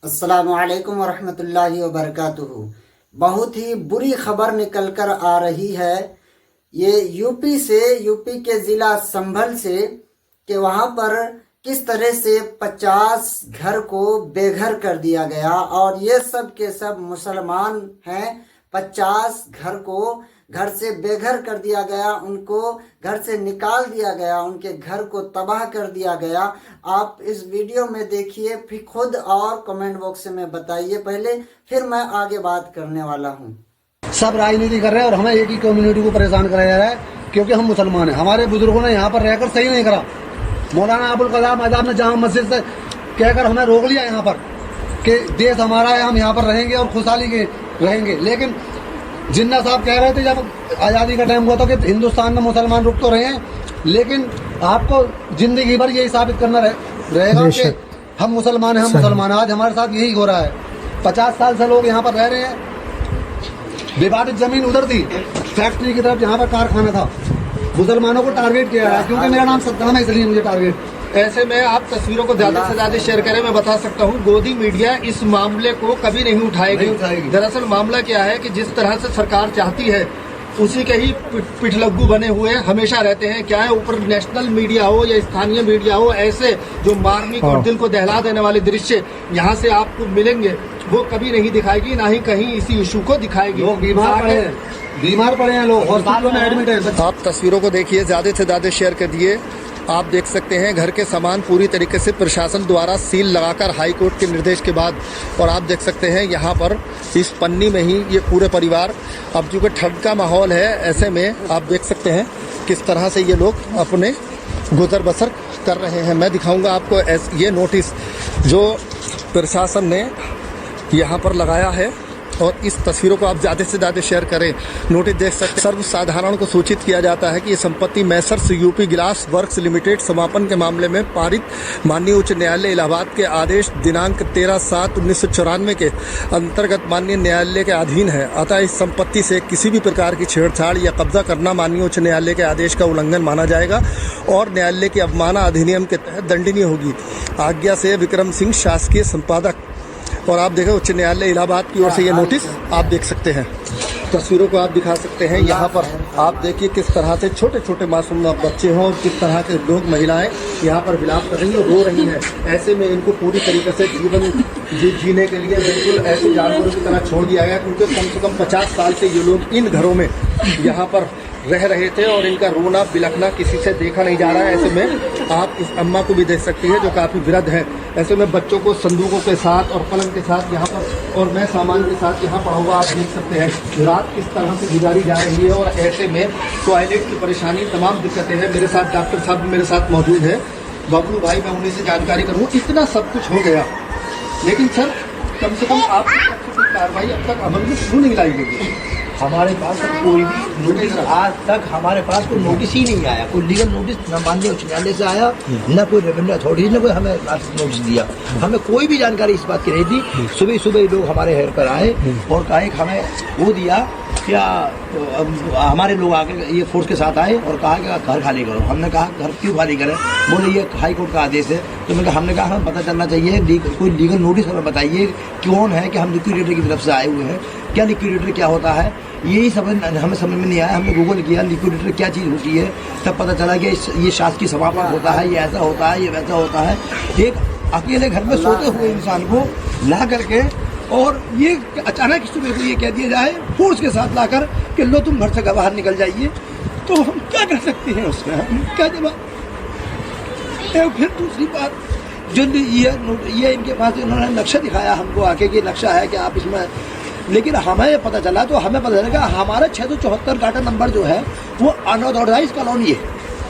अस्सलामु अलैकुम वरहमतुल्लाहि वबरकातुहू। बहुत ही बुरी खबर निकल कर आ रही है ये यूपी के ज़िला संभल से कि वहाँ पर किस तरह से 50 घर को बेघर कर दिया गया और ये सब के सब मुसलमान हैं। 50 घर को घर से बेघर कर दिया गया, उनको घर से निकाल दिया गया, उनके घर को तबाह कर दिया गया। आप इस वीडियो में देखिए, फिर खुद और कमेंट बॉक्स में बताइए पहले, फिर मैं आगे बात करने वाला हूँ। सब राजनीति कर रहे हैं और हमें एक ही कम्युनिटी को परेशान कराया जा रहा है क्योंकि हम मुसलमान हैं। हमारे बुजुर्गों ने यहाँ पर रहकर सही नहीं करा। मौलाना अबुल कलाम आजाद ने जामा मस्जिद से कहकर हमें रोक लिया यहाँ पर कि देश हमारा है, हम यहाँ पर रहेंगे और खुशहाली के रहेंगे। लेकिन जिन्ना साहब कह रहे थे जब आज़ादी का टाइम हुआ था कि हिंदुस्तान में मुसलमान रुक तो रहे हैं, लेकिन आपको जिंदगी भर यही साबित करना रहेगा कि हम मुसलमान हैं, हम मुसलमान हैं। आज हमारे साथ यही हो रहा है। 50 साल से लोग यहाँ पर रह रहे हैं। विवादित जमीन उधर थी, फैक्ट्री की तरफ जहाँ पर कारखाना था, मुसलमानों को टारगेट किया है क्योंकि मेरा नाम सद्दाम है, इसलिए मुझे टारगेट। ऐसे में आप तस्वीरों को ज्यादा से ज्यादा शेयर करें। मैं बता सकता हूं, गोदी मीडिया इस मामले को कभी नहीं उठाएगी। दरअसल मामला क्या है कि जिस तरह से सरकार चाहती है उसी के ही पिठलग्गू बने हुए हमेशा रहते हैं। क्या है, ऊपर नेशनल मीडिया हो या स्थानीय मीडिया हो, ऐसे जो मार्मिक और दिल को दहला देने वाले दृश्य यहाँ से आपको मिलेंगे वो कभी नहीं दिखाएगी, ना ही कहीं इसी इशू को दिखाएगी। लोग बीमार पड़े हैं, लोग हॉस्पिटल में एडमिट हैं। आप तस्वीरों को देखिए, ज्यादा से ज्यादा शेयर कर दिए। आप देख सकते हैं घर के सामान पूरी तरीके से प्रशासन द्वारा सील लगाकर हाई कोर्ट के निर्देश के बाद, और आप देख सकते हैं यहाँ पर इस पन्नी में ही ये पूरे परिवार, अब चूंकि ठंड का माहौल है ऐसे में आप देख सकते हैं किस तरह से ये लोग अपने गुजर बसर कर रहे हैं। मैं दिखाऊंगा आपको ये नोटिस जो प्रशासन ने यहाँ पर लगाया है, और इस तस्वीरों को आप ज़्यादा से ज़्यादा शेयर करें। नोटिस देख सकते हैं, सर्वसाधारण को सूचित किया जाता है कि ये संपत्ति मैसर्स यूपी गिलास वर्क्स लिमिटेड समापन के मामले में पारित माननीय उच्च न्यायालय इलाहाबाद के आदेश दिनांक 13/7/1994 के अंतर्गत माननीय न्यायालय के अधीन है। अतः इस संपत्ति से किसी भी प्रकार की छेड़छाड़ या कब्जा करना माननीय उच्च न्यायालय के आदेश का उल्लंघन माना जाएगा और न्यायालय की अवमानना अधिनियम के तहत दंडनीय होगी। आज्ञा से विक्रम सिंह, शासकीय संपादक। और आप देखें उच्च न्यायालय इलाहाबाद की ओर से ये नोटिस आप देख सकते हैं। तस्वीरों को आप दिखा सकते हैं। यहाँ पर आप देखिए किस तरह से छोटे छोटे मासूम बच्चे हों और किस तरह के लोग, महिलाएं यहाँ पर विलाप कर रही हैं, रो रही हैं। ऐसे में इनको पूरी तरीके से जीवन जीने के लिए बिल्कुल ऐसे जानवरों की तरह छोड़ दिया गया, क्योंकि कम से कम 50 साल से ये लोग इन घरों में यहाँ पर रह रहे थे और इनका रोना बिलखना किसी से देखा नहीं जा रहा है। ऐसे में आप इस अम्मा को भी देख सकती हैं जो काफ़ी वृद्ध है। ऐसे में बच्चों को संदूकों के साथ और पलंग के साथ यहाँ पर और मैं सामान के साथ यहाँ पड़ा हुआ आप देख सकते हैं। रात किस तरह से गुजारी जा रही है और ऐसे में टॉयलेट की परेशानी, तमाम दिक्कतें हैं। मेरे साथ डॉक्टर साहब भी मेरे साथ मौजूद है, बबलू भाई, मैं उन्हीं से जानकारी करूँ। इतना सब कुछ हो गया, लेकिन सर कम से कम आपकी कार्रवाई अब तक अमल में क्यों नहीं लाई गई? हमारे पास कोई भी नोटिस, आज तक हमारे पास कोई नोटिस ही नहीं आया। कोई लीगल नोटिस न माननीय उच्च न्यायालय से आया, न कोई रेवेन्यू अथॉरिटी ने कोई हमें नोटिस दिया। हमें कोई भी जानकारी इस बात की नहीं थी। सुबह सुबह लोग हमारे हेयर पर आए और कहा कि हमें वो दिया क्या, हमारे लोग आके ये फोर्स के साथ आए और कहा कि घर खाली करो। हमने कहा घर क्यों खाली करें? बोले ये हाई कोर्ट का आदेश है। तो हमने कहा हमें पता चलना चाहिए, कोई लीगल नोटिस हमें बताइए कौन है कि हम लिक्विडेटर की तरफ से आए हुए हैं, क्या लिक्विडेटर क्या होता है, यही हमें समझ में नहीं आया। हमने गूगल किया लिक्विडेटर क्या चीज़ होती है, तब पता चला कि ये शासकीय समापन होता है, ये ऐसा होता है, ये वैसा होता है। एक अकेले घर में सोते हुए इंसान को ला करके और ये अचानक सुबह को ये कह दिया जाए फोर्स के साथ लाकर कि लो तुम घर से बाहर निकल जाइए, तो हम क्या कर सकते हैं उसमें? हम क्या जवाब? फिर दूसरी बात जो ये इनके पास इन्होंने नक्शा दिखाया हमको आके कि नक्शा है कि आप इसमें, लेकिन हमें पता चला हमारा 674 गाटा नंबर जो है वो अनऑथराइज्ड कॉलोनी है,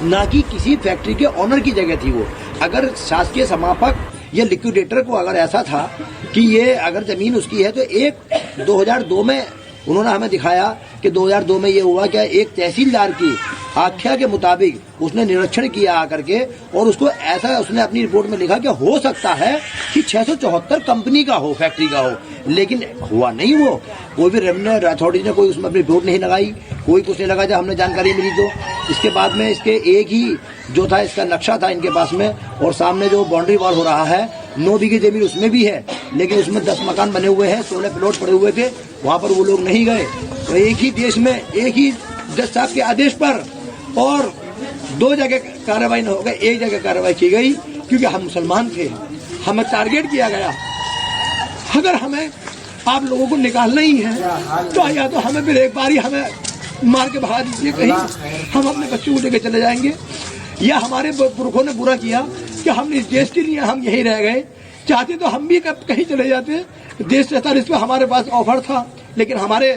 ना कि किसी फैक्ट्री के ऑनर की जगह थी वो। अगर शासकीय समापक या लिक्विडेटर को अगर ऐसा था कि ये अगर जमीन उसकी है, तो 2002 में उन्होंने हमें दिखाया कि 2002 में ये हुआ क्या, एक तहसीलदार की आख्या के मुताबिक उसने निरीक्षण किया आकर के और उसको ऐसा उसने अपनी रिपोर्ट में लिखा कि हो सकता है कि 674 कंपनी का हो, फैक्ट्री का हो, लेकिन हुआ नहीं। वो कोई भी रेवेन्यू अथॉरिटी ने कोई उसमें अपनी रिपोर्ट नहीं लगाई, कोई कुछ नहीं लगा। जब हमने जानकारी मिली तो इसके बाद में इसके एक ही जो था इसका नक्शा था इनके पास में, और सामने जो बाउंड्री वॉल हो रहा है 9 बीघे जमीन उसमें भी है, लेकिन उसमें 10 मकान बने हुए हैं, 16 प्लॉट पड़े हुए थे, वहां पर वो लोग नहीं गए। तो एक ही देश में एक ही जज साहब के आदेश पर और 2 जगह कार्रवाई न हो गई, 1 जगह कार्रवाई की गई, क्योंकि हम मुसलमान थे, हमें टारगेट किया गया। अगर हमें आप लोगों को निकालना ही है तो या तो हमें फिर एक बारी हमें मार के भगा दीजिए कहीं, हम अपने बच्चों को लेकर चले जाएंगे। या हमारे पुरखों ने बुरा किया कि हम इस देश के लिए हम यहीं रह गए, चाहते तो हम भी कहीं चले जाते, देश रहता, इस पर हमारे पास ऑफर था, लेकिन हमारे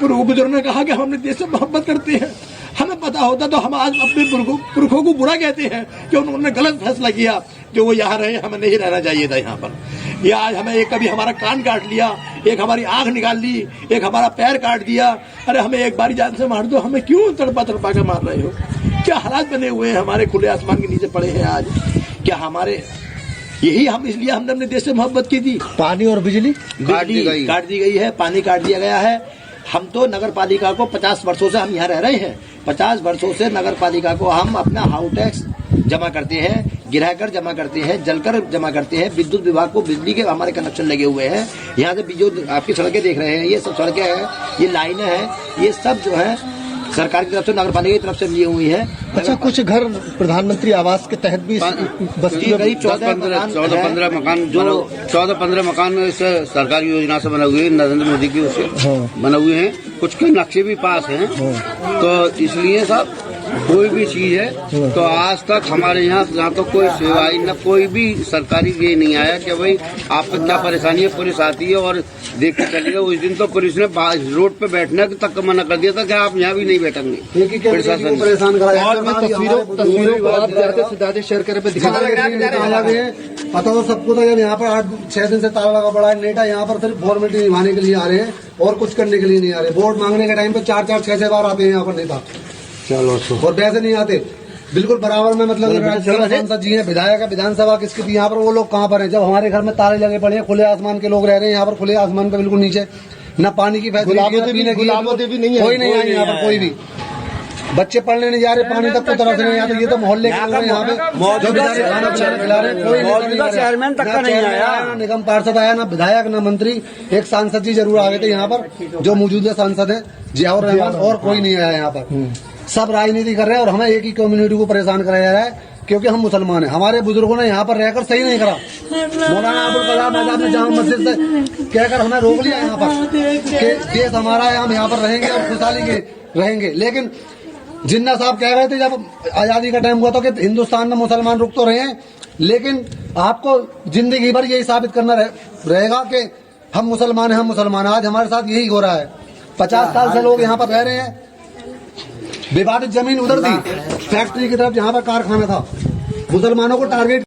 बुजुर्ग ने कहा कि हम अपने देश से मोहब्बत करते हैं। हमें पता होता तो हम आज अपने पुरखों को बुरा कहते हैं कि उन्होंने गलत फैसला किया कि वो यहाँ रहे, हमें नहीं रहना चाहिए था यहाँ पर। या आज हमें एक कभी हमारा कान काट लिया, एक हमारी आंख निकाल ली, एक हमारा पैर काट दिया। अरे हमें एक बारी जान से मार दो, हमें क्यों तड़पा तड़पा के मार रहे हो? क्या हालात बने हुए हैं हमारे, खुले आसमान के नीचे पड़े हैं आज। क्या हमारे यही हम इसलिए हमने अपने देश से मोहब्बत की थी। पानी और बिजली काट दी गई है, पानी काट दिया गया है। हम तो नगर पालिका को 50 वर्षों से हम यहाँ रह रहे हैं, 50 वर्षों से नगर पालिका को हम अपना हाउस टैक्स जमा करते हैं, गिराकर जमा करते हैं, जलकर जमा करते हैं। विद्युत विभाग को बिजली के हमारे कनेक्शन लगे हुए हैं। यहाँ से जो आपकी सड़कें देख रहे हैं, ये सब सड़कें हैं, ये लाइनें हैं, ये सब जो है सरकार की तरफ से, नगर पालिका की तरफ से ली हुई है। अच्छा, कुछ घर प्रधानमंत्री आवास के तहत भी बस्ती कई 14-15 मकान जो 14-15 मकान इस सरकारी योजना से बने हुए, नरेंद्र मोदी की उससे बने हुए हैं। कुछ के नक्शे भी पास हैं, तो इसलिए सब कोई भी चीज है तो आज तक हमारे यहाँ ना तो कोई सेवाई न कोई भी सरकारी ये नहीं आया कि भाई आपको क्या परेशानी है। पुलिस आती है और देख के चलेगा। उस दिन तो पुलिस ने रोड पे बैठने तक मना कर दिया था कि आप यहाँ भी नहीं बैठेंगे। प्रशासन परेशान तस्वीरों को आप ज्यादा शेयर करें पे दिखा पता तो सबको था। यहाँ पर 8-6 दिन से ताला लगा पड़ा है। नेता यहाँ पर सिर्फ फॉर्मेलिटी निभाने के लिए आ रहे हैं और कुछ करने के लिए नहीं आ रहे। वोट मांगने के टाइम पे 4-4, 6-6 बार आते हैं यहाँ पर नेता, चलो और वैसे नहीं आते बिल्कुल बराबर में। मतलब सांसद जी हैं, विधायक, विधानसभा किसकी थी, यहाँ पर वो लोग कहाँ पर हैं? जब हमारे घर में ताले लगे पड़े हैं, खुले आसमान के लोग रह रहे हैं यहाँ पर, खुले आसमान पे बिल्कुल नीचे, न पानी की फैसिलिटी, कोई नहीं है यहाँ पर। कोई भी बच्चे पढ़ने नहीं जा रहे, पानी तक को तरफ से नहीं आते। ये तो मोहल्ले के लोग हैं यहाँ पे जो बेचारे खाना खिला रहे हैं। कोई चेयरमैन तक का नहीं आया, ना निगम पार्षद आया, ना विधायक, ना मंत्री। एक सांसद जी जरूर आ गए थे यहाँ पर, जो मौजूदा सांसद है जियाउर रहमान, और कोई नहीं आया यहाँ पर। सब राजनीति कर रहे हैं और हमें एक ही कम्युनिटी को परेशान कराया जा रहा है, क्योंकि हम मुसलमान हैं। हमारे बुजुर्गों ने यहाँ पर रहकर सही नहीं करा। मौलाना अबुल कलाम आजाद ने जामा मस्जिद से कहकर हमें रोक लिया यहाँ पर कि देश हमारा है, हम यहाँ पर रहेंगे और खुशहाली के रहेंगे। लेकिन जिन्ना साहब कह रहे थे जब आजादी का टाइम हुआ तो कि हिंदुस्तान में मुसलमान रुक तो रहे हैं, लेकिन आपको जिंदगी भर यही साबित करना रहेगा कि हम मुसलमान हैं, हम मुसलमान। आज हमारे साथ यही हो रहा है। 50 साल से लोग यहाँ पर रह रहे हैं। विवादित जमीन उधर थी, फैक्ट्री की तरफ जहाँ पर कारखाना था, मुसलमानों को टारगेट